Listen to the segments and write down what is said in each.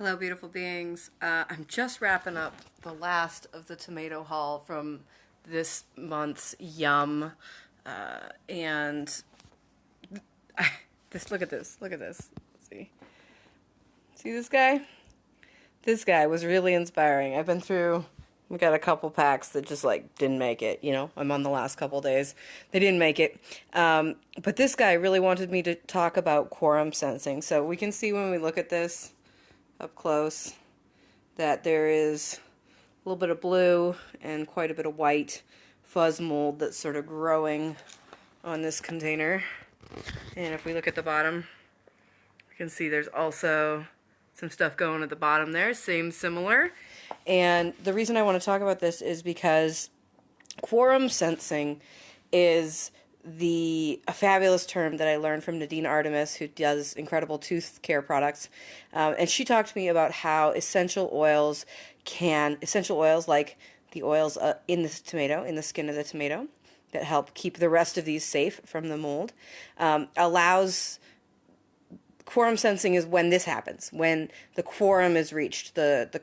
Hello, beautiful beings. I'm just wrapping up the last of the tomato haul from this month's Yum. And look at this. Look at this. See? See this guy? This guy was really inspiring. We got a couple packs that just like didn't make it. I'm on the last couple days. They didn't make it. But this guy really wanted me to talk about quorum sensing. So we can see when we look at this up close that there is a little bit of blue and quite a bit of white fuzz mold that's sort of growing on this container. And if we look at the bottom, you can see there's also some stuff going at the bottom there, similar. And the reason I want to talk about this is because quorum sensing is a fabulous term that I learned from Nadine Artemis, who does incredible tooth care products. And she talked to me about how essential oils like the oils in this tomato, in the skin of the tomato, that help keep the rest of these safe from the mold, allows quorum sensing is when this happens, when the quorum is reached, the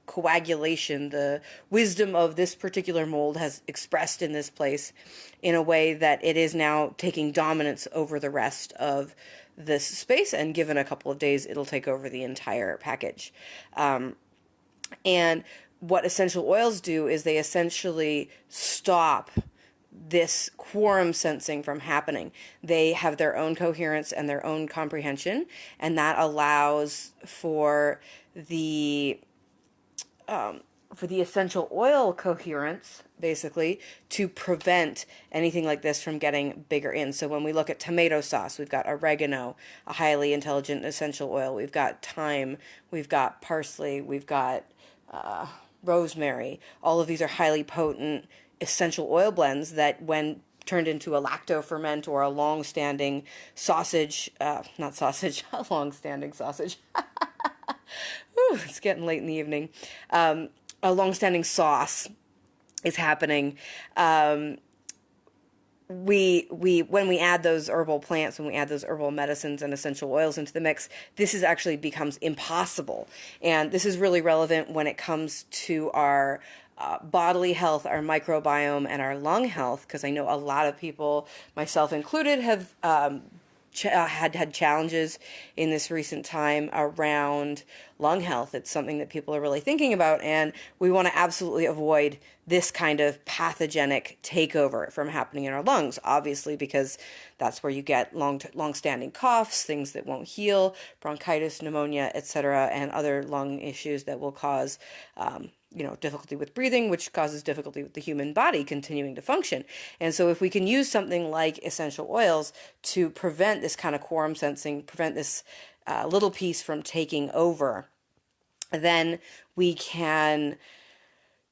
coagulation, the wisdom of this particular mold has expressed in this place in a way that it is now taking dominance over the rest of this space, and given a couple of days, it'll take over the entire package. And what essential oils do is they essentially stop this quorum sensing from happening. They have their own coherence and their own comprehension, and that allows for the essential oil coherence, basically, to prevent anything like this from getting bigger in. So when we look at tomato sauce, we've got oregano, a highly intelligent essential oil. We've got thyme, we've got parsley, we've got rosemary. All of these are highly potent essential oil blends that, when turned into a lacto-ferment or a long-standing sausage, a long-standing sausage. Ooh, it's getting late in the evening. A long-standing sauce is happening. When we add those herbal plants, when we add those herbal medicines and essential oils into the mix, this is actually becomes impossible. And this is really relevant when it comes to our bodily health, our microbiome, and our lung health, because I know a lot of people, myself included, have had challenges in this recent time around lung health. It's something that people are really thinking about, and we want to absolutely avoid this kind of pathogenic takeover from happening in our lungs, obviously, because that's where you get long-standing coughs, things that won't heal, bronchitis, pneumonia, etc., and other lung issues that will cause difficulty with breathing, which causes difficulty with the human body continuing to function. And so if we can use something like essential oils to prevent this kind of quorum sensing, prevent this little piece from taking over, then we can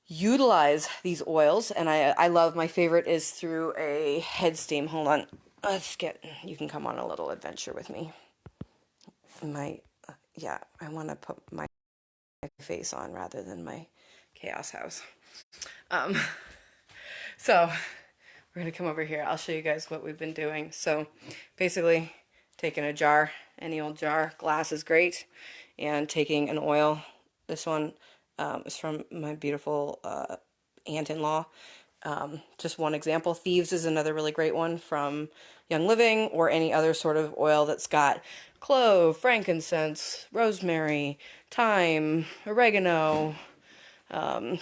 utilize these oils. And I love, my favorite is through a head steam. Hold on. You can come on a little adventure with me. I want to put my face on rather than my chaos house. So we're going to come over here. I'll show you guys what we've been doing. So basically taking a jar, any old jar, glass is great, and taking an oil. This one is from my beautiful aunt-in-law. Just one example. Thieves is another really great one from Young Living, or any other sort of oil that's got clove, frankincense, rosemary, thyme, oregano. What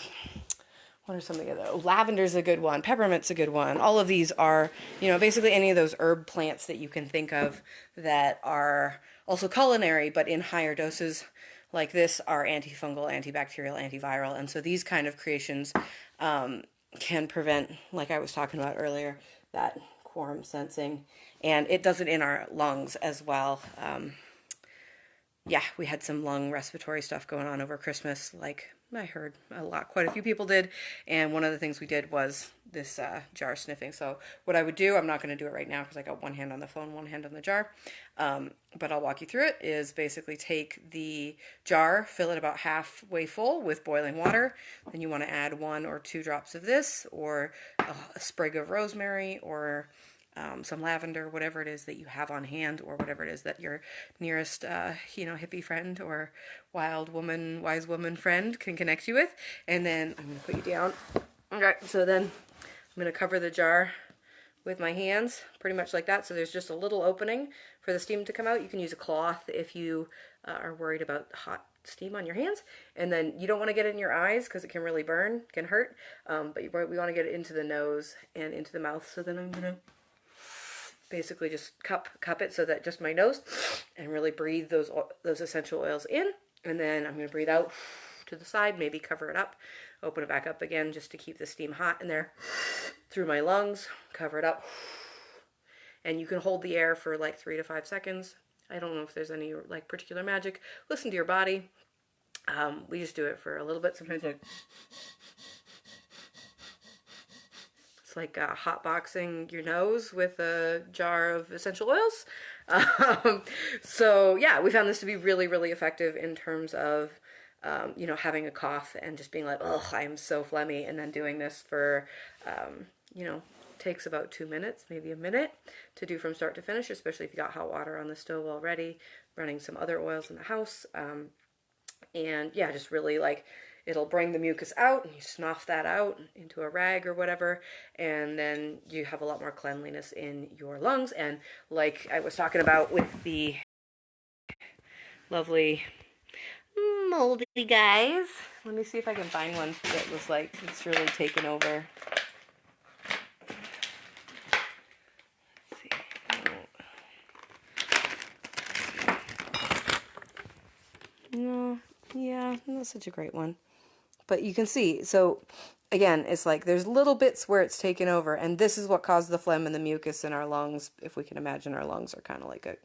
are some of the other? Lavender's a good one. Peppermint's a good one. All of these are, basically any of those herb plants that you can think of that are also culinary, but in higher doses like this are antifungal, antibacterial, antiviral. And so these kind of creations can prevent, like I was talking about earlier, that quorum sensing. And it does it in our lungs as well. We had some lung respiratory stuff going on over Christmas, like I heard quite a few people did. And one of the things we did was this jar sniffing. So what I would do, I'm not going to do it right now because I got one hand on the phone, one hand on the jar. But I'll walk you through it, is basically take the jar, fill it about halfway full with boiling water. Then you want to add 1 or 2 drops of this, or a sprig of rosemary, or some lavender, whatever it is that you have on hand, or whatever it is that your nearest, hippie friend or wise woman friend can connect you with. And then I'm going to put you down. Okay, so then I'm going to cover the jar with my hands, pretty much like that. So there's just a little opening for the steam to come out. You can use a cloth if you are worried about hot steam on your hands. And then you don't want to get it in your eyes because it can really burn, can hurt. But we want to get it into the nose and into the mouth. So then I'm going to basically just cup it so that just my nose, and really breathe those essential oils in. And then I'm going to breathe out to the side, maybe cover it up, open it back up again just to keep the steam hot in there through my lungs, cover it up. And you can hold the air for like 3 to 5 seconds. I don't know if there's any like particular magic. Listen to your body. We just do it for a little bit. Sometimes it's like hot boxing your nose with a jar of essential oils. So yeah, we found this to be really, really effective in terms of having a cough and just being like, oh, I'm so phlegmy, and then doing this for, takes about 2 minutes, maybe a minute to do from start to finish, especially if you got hot water on the stove already, running some other oils in the house. And yeah, just really like, it'll bring the mucus out, and you snuff that out into a rag or whatever, and then you have a lot more cleanliness in your lungs. And like I was talking about with the lovely moldy guys, let me see if I can find one that was like, it's really taken over. Let's see. No, yeah, not such a great one. But you can see, so again, it's like there's little bits where it's taken over, and this is what caused the phlegm and the mucus in our lungs. If we can imagine, our lungs are kind of like a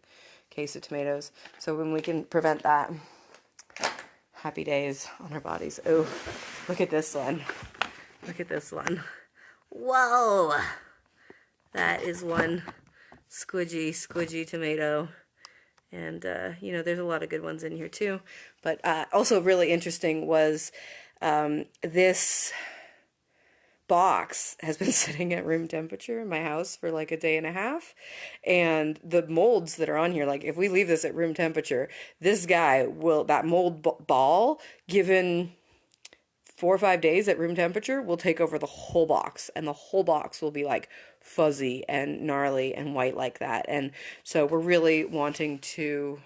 case of tomatoes. So when we can prevent that, happy days on our bodies. Oh, look at this one. Look at this one. Whoa! That is one squidgy tomato. And, there's a lot of good ones in here too. But also really interesting was this box has been sitting at room temperature in my house for like a day and a half. And the molds that are on here, like if we leave this at room temperature, this guy will, that mold ball, given 4 or 5 days at room temperature, will take over the whole box. And the whole box will be like fuzzy and gnarly and white like that. And so we're really wanting to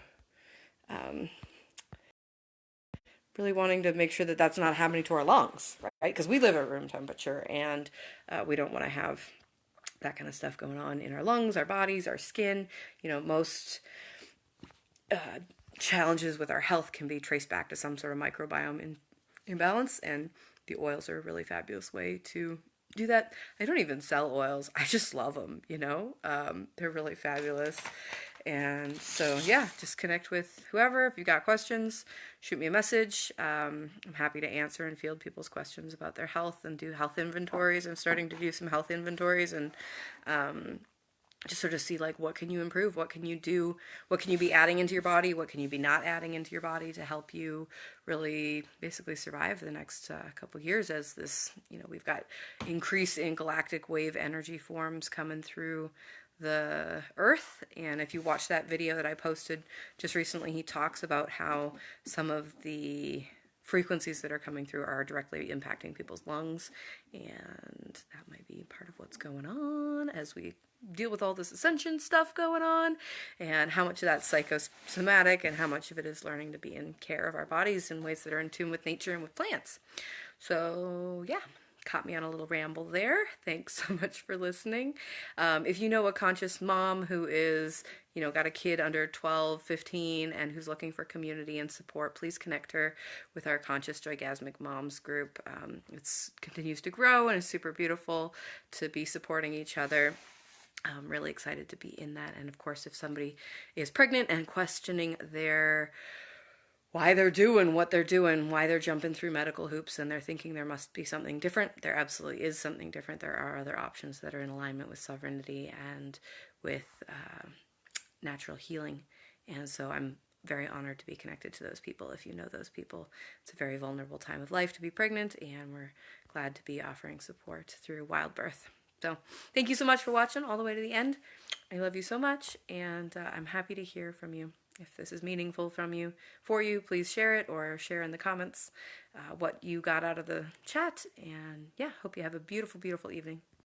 make sure that that's not happening to our lungs, right? Because we live at room temperature, and we don't want to have that kind of stuff going on in our lungs, our bodies, our skin. Most challenges with our health can be traced back to some sort of microbiome imbalance, and the oils are a really fabulous way to do that. I don't even sell oils. I just love them, they're really fabulous. And so, yeah, just connect with whoever. If you got questions, shoot me a message. I'm happy to answer and field people's questions about their health and do health inventories. I'm starting to do some health inventories and just sort of see like, what can you improve? What can you do? What can you be adding into your body? What can you be not adding into your body to help you really basically survive the next couple of years as this, we've got increase in galactic wave energy forms coming through the earth. And if you watch that video that I posted just recently, he talks about how some of the frequencies that are coming through are directly impacting people's lungs, and that might be part of what's going on as we deal with all this ascension stuff going on, and how much of that's psychosomatic and how much of it is learning to be in care of our bodies in ways that are in tune with nature and with plants. So yeah, caught me on a little ramble there. Thanks so much for listening. If you know a conscious mom who is, got a kid under 12, 15, and who's looking for community and support, please connect her with our Conscious Joygasmic Moms group. It continues to grow, and it's super beautiful to be supporting each other. I'm really excited to be in that. And of course, if somebody is pregnant and questioning why they're doing what they're doing, why they're jumping through medical hoops, and they're thinking there must be something different, there absolutely is something different. There are other options that are in alignment with sovereignty and with natural healing. And so I'm very honored to be connected to those people. If you know those people, it's a very vulnerable time of life to be pregnant, and we're glad to be offering support through wild birth. So thank you so much for watching all the way to the end. I love you so much, and I'm happy to hear from you. If this is meaningful for you, please share it or share in the comments what you got out of the chat. And yeah, hope you have a beautiful, beautiful evening.